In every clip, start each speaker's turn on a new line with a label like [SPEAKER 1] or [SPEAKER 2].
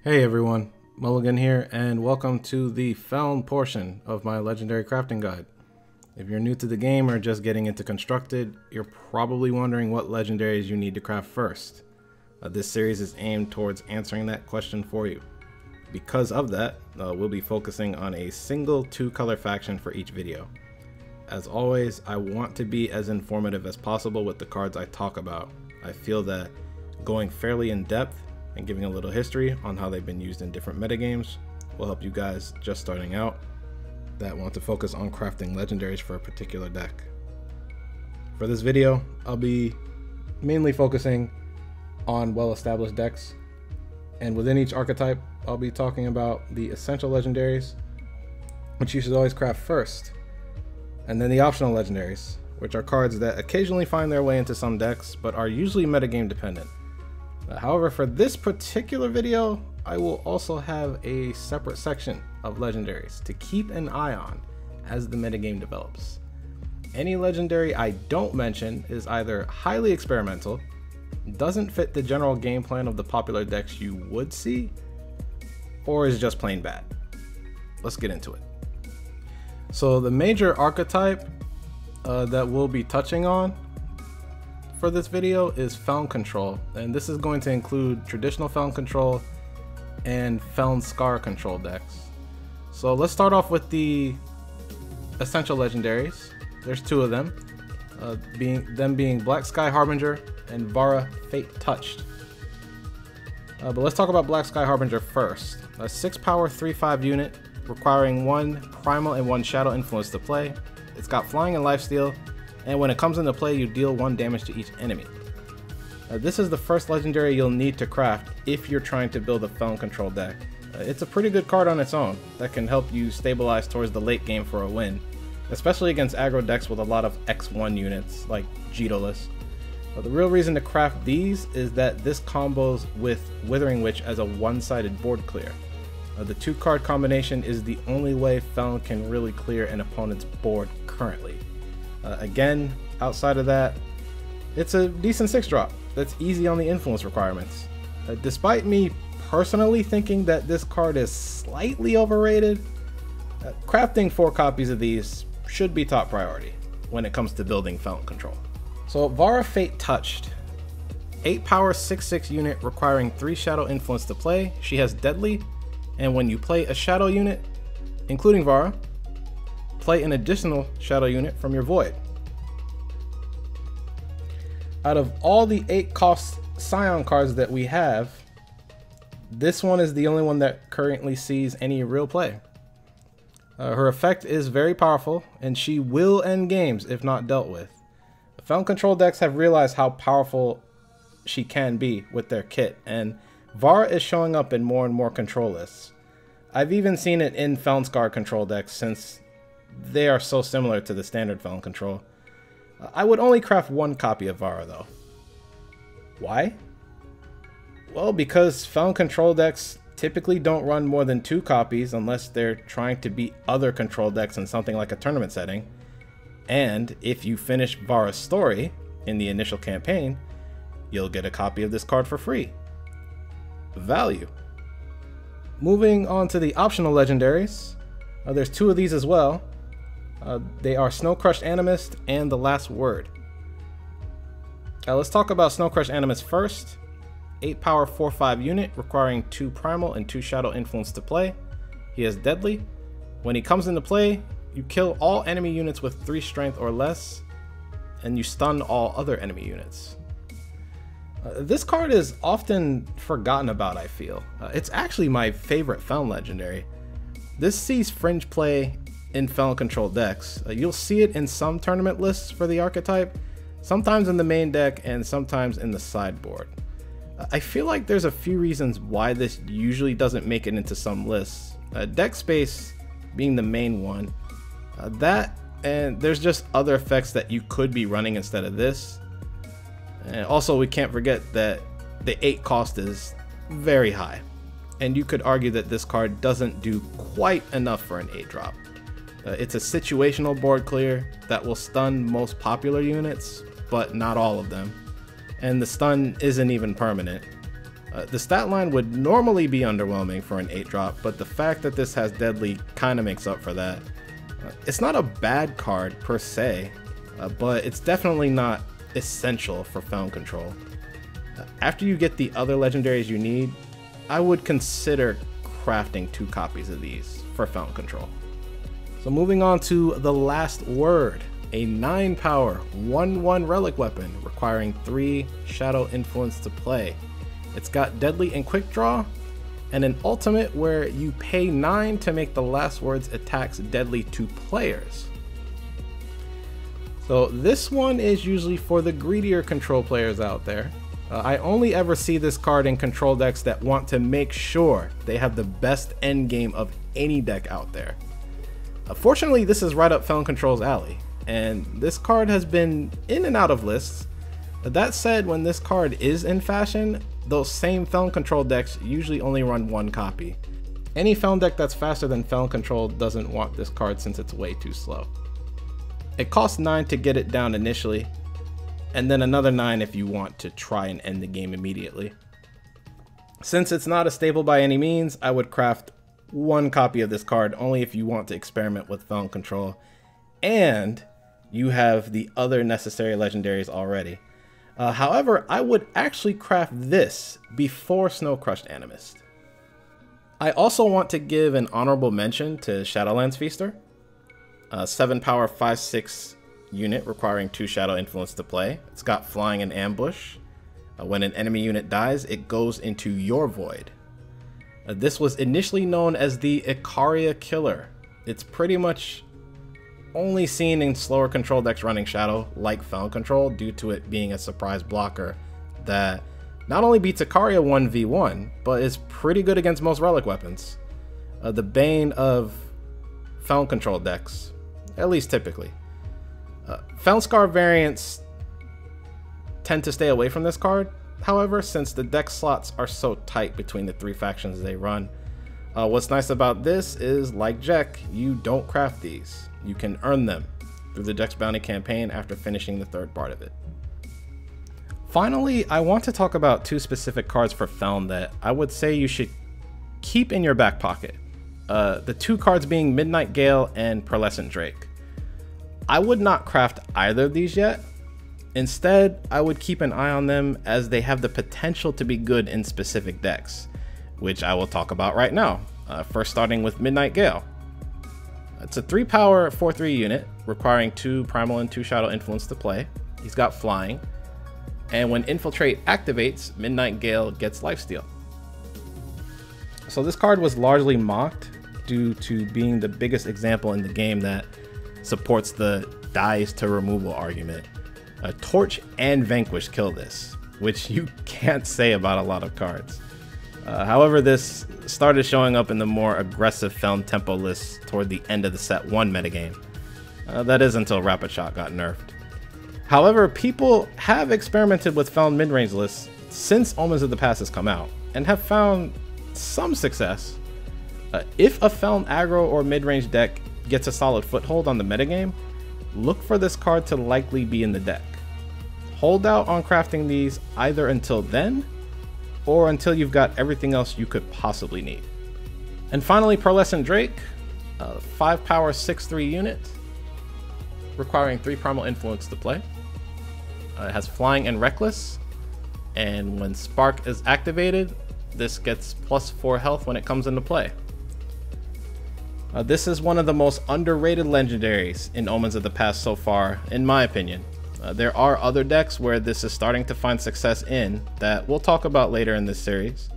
[SPEAKER 1] Hey everyone, Mulligan here, and welcome to the Feln portion of my Legendary Crafting Guide. If you're new to the game or just getting into Constructed, you're probably wondering what Legendaries you need to craft first. This series is aimed towards answering that question for you. Because of that, we'll be focusing on a single 2-color faction for each video. As always, I want to be as informative as possible with the cards I talk about. I feel that going fairly in depth and giving a little history on how they've been used in different metagames will help you guys just starting out that want to focus on crafting legendaries for a particular deck. For this video, I'll be mainly focusing on well-established decks, and within each archetype, I'll be talking about the essential legendaries, which you should always craft first, and then the optional legendaries, which are cards that occasionally find their way into some decks, but are usually metagame dependent. However, for this particular video, I will also have a separate section of legendaries to keep an eye on as the metagame develops. Any legendary I don't mention is either highly experimental, doesn't fit the general game plan of the popular decks you would see, or is just plain bad. Let's get into it. So the major archetype that we'll be touching on for this video is Feln Control, and this is going to include traditional Feln Control and Stonescar control decks. So let's start off with the essential legendaries. There's two of them, being Black Sky Harbinger and Vara Fate Touched. But let's talk about Black Sky Harbinger first. A 6-power 3/5 unit requiring 1 primal and 1 shadow influence to play. It's got flying and lifesteal, and when it comes into play, you deal 1 damage to each enemy. This is the first legendary you'll need to craft if you're trying to build a Feln Control deck. It's a pretty good card on its own that can help you stabilize towards the late game for a win, especially against aggro decks with a lot of X1 units like Jitolus. The real reason to craft these is that this combos with Withering Witch as a one-sided board clear. The 2-card combination is the only way Feln can really clear an opponent's board currently. Again, outside of that, it's a decent 6-drop that's easy on the influence requirements. Despite me personally thinking that this card is slightly overrated, crafting 4 copies of these should be top priority when it comes to building Feln Control. So Vara Fate Touched, 8-power 6/6 unit requiring 3 shadow influence to play. She has deadly, and when you play a shadow unit, including Vara, play an additional shadow unit from your void. Out of all the 8-cost Scion cards that we have, this one is the only one that currently sees any real play. Her effect is very powerful, and she will end games if not dealt with. Feln Control decks have realized how powerful she can be with their kit, and Vara is showing up in more and more control lists. I've even seen it in Stonescar control decks since they are so similar to the standard Feln Control. I would only craft 1 copy of Vara though. Why? Well, because Feln Control decks typically don't run more than 2 copies unless they're trying to beat other control decks in something like a tournament setting. And if you finish Vara's story in the initial campaign, you'll get a copy of this card for free. Value. Moving on to the optional legendaries, there's 2 of these as well. They are Snow Crushed Animist and The Last Word. Let's talk about Snow Crushed Animist first. 8-power 4/5 unit requiring 2 primal and 2 shadow influence to play. He has deadly. When he comes into play, you kill all enemy units with 3 strength or less, and you stun all other enemy units. This card is often forgotten about, I feel. It's actually my favorite Feln legendary. This sees fringe play in Feln Control decks. You'll see it in some tournament lists for the archetype, sometimes in the main deck and sometimes in the sideboard. I feel like there's a few reasons why this usually doesn't make it into some lists. Deck space being the main one. That, and there's just other effects that you could be running instead of this. And also, we can't forget that the 8 cost is very high, and you could argue that this card doesn't do quite enough for an 8-drop. It's a situational board clear that will stun most popular units, but not all of them, and the stun isn't even permanent. The stat line would normally be underwhelming for an 8-drop, but the fact that this has Deadly kind of makes up for that. It's not a bad card per se, but it's definitely not essential for Feln Control. After you get the other legendaries you need, I would consider crafting 2 copies of these for Feln Control. So moving on to the last word, a 9-power 1/1 relic weapon requiring 3 Shadow Influence to play. It's got Deadly and Quick Draw, and an ultimate where you pay 9 to make the last word's attacks deadly to players. So this one is usually for the greedier control players out there. I only ever see this card in control decks that want to make sure they have the best end game of any deck out there. Fortunately, this is right up Feln Control's alley, and this card has been in and out of lists. That said, when this card is in fashion, those same Feln Control decks usually only run 1 copy. Any Feln deck that's faster than Feln Control doesn't want this card since it's way too slow. It costs 9 to get it down initially, and then another 9 if you want to try and end the game immediately. Since it's not a staple by any means, I would craft 1 copy of this card only if you want to experiment with Feln Control, and you have the other necessary legendaries already. However, I would actually craft this before Snow Crushed Animist. I also want to give an honorable mention to Shadowlands Feaster. 7-power 5/6 unit requiring 2 Shadow Influence to play. It's got Flying and Ambush. When an enemy unit dies, it goes into your void. This was initially known as the Icaria Killer. It's pretty much only seen in slower control decks running Shadow, like Feln Control, due to it being a surprise blocker that not only beats Icaria 1v1, but is pretty good against most relic weapons. The bane of Feln Control decks, at least typically. Felnscar variants tend to stay away from this card, however, since the deck slots are so tight between the 3 factions they run. What's nice about this is, like Jack, you don't craft these. You can earn them through the Dex Bounty campaign after finishing the 3rd part of it. Finally, I want to talk about 2 specific cards for Feln that I would say you should keep in your back pocket. The 2 cards being Midnight Gale and Pearlescent Drake. I would not craft either of these yet. Instead, I would keep an eye on them as they have the potential to be good in specific decks, which I will talk about right now. First starting with Midnight Gale. It's a 3-power 4/3 unit requiring 2 Primal and 2 Shadow Influence to play. He's got Flying, and when Infiltrate activates, Midnight Gale gets Lifesteal. So this card was largely mocked due to being the biggest example in the game that supports the dies to removal argument. Torch and Vanquish kill this, which you can't say about a lot of cards. However, this started showing up in the more aggressive Feln tempo lists toward the end of the set 1 metagame. That is until Rapid Shot got nerfed. However, people have experimented with Feln midrange lists since Omens of the Past has come out, and have found some success. If a Feln aggro or midrange deck gets a solid foothold on the metagame, look for this card to likely be in the deck. Hold out on crafting these either until then, or until you've got everything else you could possibly need. And finally, Pearlescent Drake, 5-power 6/3 unit, requiring 3 Primal Influence to play. It has Flying and Reckless, and when Spark is activated, this gets +4 health when it comes into play. This is one of the most underrated legendaries in Omens of the Past so far, in my opinion. There are other decks where this is starting to find success in that we'll talk about later in this series.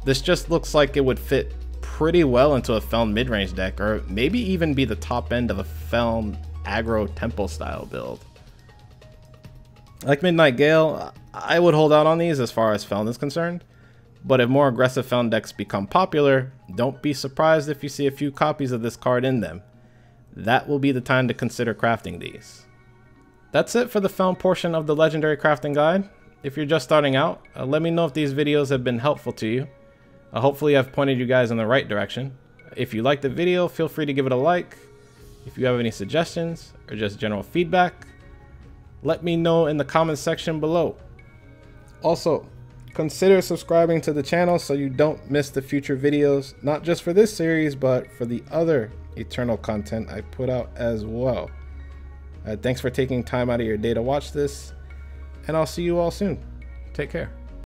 [SPEAKER 1] This just looks like it would fit pretty well into a Feln midrange deck, or maybe even be the top end of a Feln aggro tempo style build. Like Midnight Gale, I would hold out on these as far as Feln is concerned, but if more aggressive Feln decks become popular, don't be surprised if you see a few copies of this card in them. That will be the time to consider crafting these. That's it for the Feln portion of the Legendary Crafting Guide. If you're just starting out, let me know if these videos have been helpful to you. Hopefully I've pointed you guys in the right direction. If you liked the video, feel free to give it a like. If you have any suggestions or just general feedback, let me know in the comments section below. Also, Consider subscribing to the channel so you don't miss the future videos, not just for this series, but for the other Eternal content I put out as well. Thanks for taking time out of your day to watch this, and I'll see you all soon. Take care.